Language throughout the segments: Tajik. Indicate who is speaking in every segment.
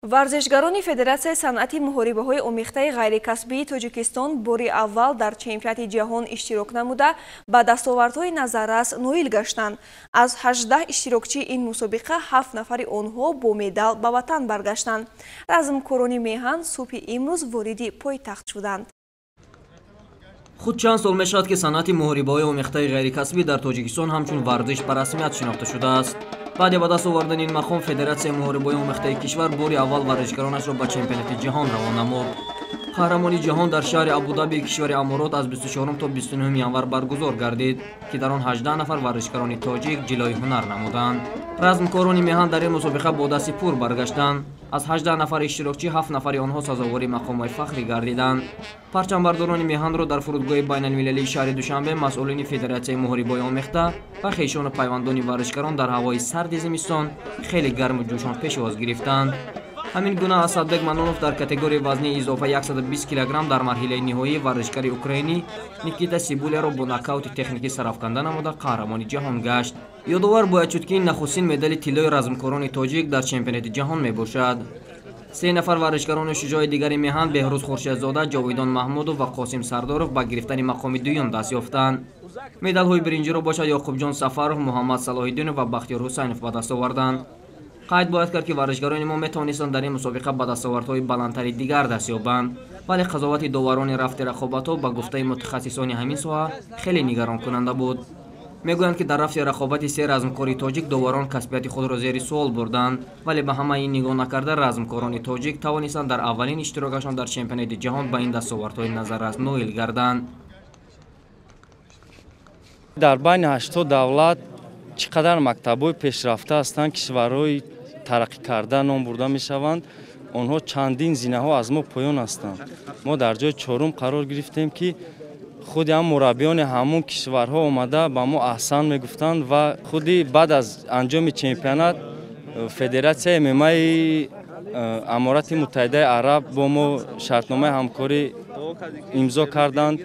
Speaker 1: варзишгарони Федератсияи санъати муҳорибаҳои омехтаи ғайрикасбии Тоҷикистон бори аввал дар чемпионати ҷаҳон иштирок намуда ба дастовардҳои назаррас ноил гаштанд. Аз 18 иштирокчии ин мусобиқа 7 нафари онҳо бо медал ба ватан баргаштанд. Размкорони меҳан субҳи имрӯз вориди пойтахт шуданд.
Speaker 2: худ чанд сол мешавад ки санъати муҳорибаҳои омехтаи ғайрикасбӣ дар Тоҷикистон ҳамчун варзиш ба расмият шинохта шудааст. баъди ба даст овардани ин мақом Федератсияи муҳорибаҳои омехтаи кишвар бори аввал варзишгаронашро ба чемпионати ҷаҳон равона намуд. қаҳрамони ҷаҳон дар шаҳри Абу-Даби кишвари Аморот аз 24 то 29 январ баргузор гардид ки дар он 18 нафар варзишгарони тоҷик ҷилои ҳунар намуданд. размкорони меҳан дар ин мусобиқа бо дасти пур баргаштанд. аз 18 нафари иштирокчӣ 7 нафари онҳо сазовори мақомҳои фахрӣ гардиданд. парчамбардорони меҳанро дар фурудгоҳи байналмилалии шаҳри Душанбе масъулини Федератсияи муҳорибаҳои омехта ва хешону пайвандони варзишгарон дар ҳавои сарди зимистон хеле гарму ҷӯшон пешвоз гирифтанд. ҳамин гуна Асадбек Манонов дар категорияи вазни изофа 120 кг дар марҳилаи ниҳоӣ варзишгари украинӣ Никита Сибулияро бо нокаути техникӣ сарафканда намуда қаҳрамони ҷаҳон гашт. ёдовар бояд шуд ки ин нахустин медали тиллои размкорони тоҷик дар чемпионати ҷаҳон мебошад. се нафар варзишгарони шуҷои дигари меҳан Беҳрӯз Хуршедзода, Ҷовидон Маҳмудов ва Қосим Сардоров ба гирифтани мақоми дуюм даст ёфтанд. медалҳои биринҷиро бошад Ёқубҷон Сафаров, Муҳаммад Салоҳиддинов ва Бахтиёр Ҳусайнов ба даст оварданд. қайд бояд кард ки варзишгарони мо метавонистанд дар ин мусобиқа ба дастовардҳои баландтари дигар даст ёбанд, вале қазовати доварони рафти рақобатҳо ба гуфтаи мутахассисони ҳамин соҳа хеле нигаронкунанда буд. мегӯянд ки дар рафти рақобати се размкори тоҷик доварон касбияти худро зери суол бурданд, вале ба ҳама ин нигоҳ накарда размкорони тоҷик тавонистанд дар аввалин иштирокашон дар чемпионати ҷаҳон ба ин дастовардҳои назаррас ноил гарданд.
Speaker 3: дар байни 80 давлат чӣ қадар мактабҳои пешрафта ҳастанд, кишварҳои тараққикарда ном бурда мешаванд, онҳо чандин зинаҳо аз мо поён ҳастанд. мо дар ҷои чорум қарор гирифтем ки худи ҳам мураббиёни ҳамон кишварҳо омада ба мо аҳсан мегуфтанд ва худи баъд аз анҷоми чемпионат Федератсияи ММАи Аморати Муттаҳидаи Араб бо мо шартномаи ҳамкорӣ имзо карданд.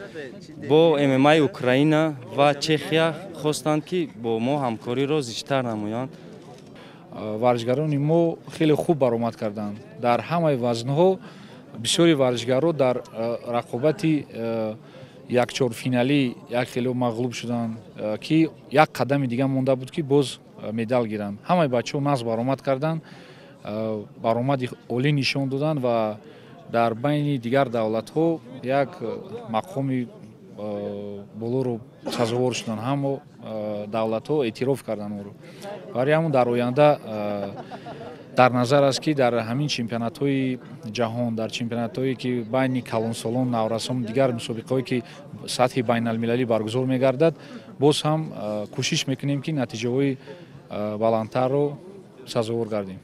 Speaker 3: бо ММАи Украина ва Чехия хостанд ки бо мо ҳамкориро зиштар намоянд.
Speaker 4: варзишгарони мо хеле хуб баромад карданд. дар ҳамаи вазнҳо бисёри варзишгаро дар рақобати якчорфиналӣ як хело мағлуб шуданд ки як қадами дигар монда буд ки боз медал гиранд. ҳамаи бачаҳо нағз баромад карданд, баромади олӣ нишон доданд ва дар байни дигар давлатҳо як мақоми болоро сазовор шуданд. ҳамо давлатҳо эътироф карданд оро. барои ҳамон дар оянда дар назар аст ки дар ҳамин чемпионатҳои ҷаҳон, дар чемпионатҳое ки байни калонсолон, наврасон, дигар мусобиқаҳое ки сатҳи байналмилалӣ баргузор мегардад, боз ҳам кӯшиш мекунем ки натиҷаҳои баландтарро сазовор гардем.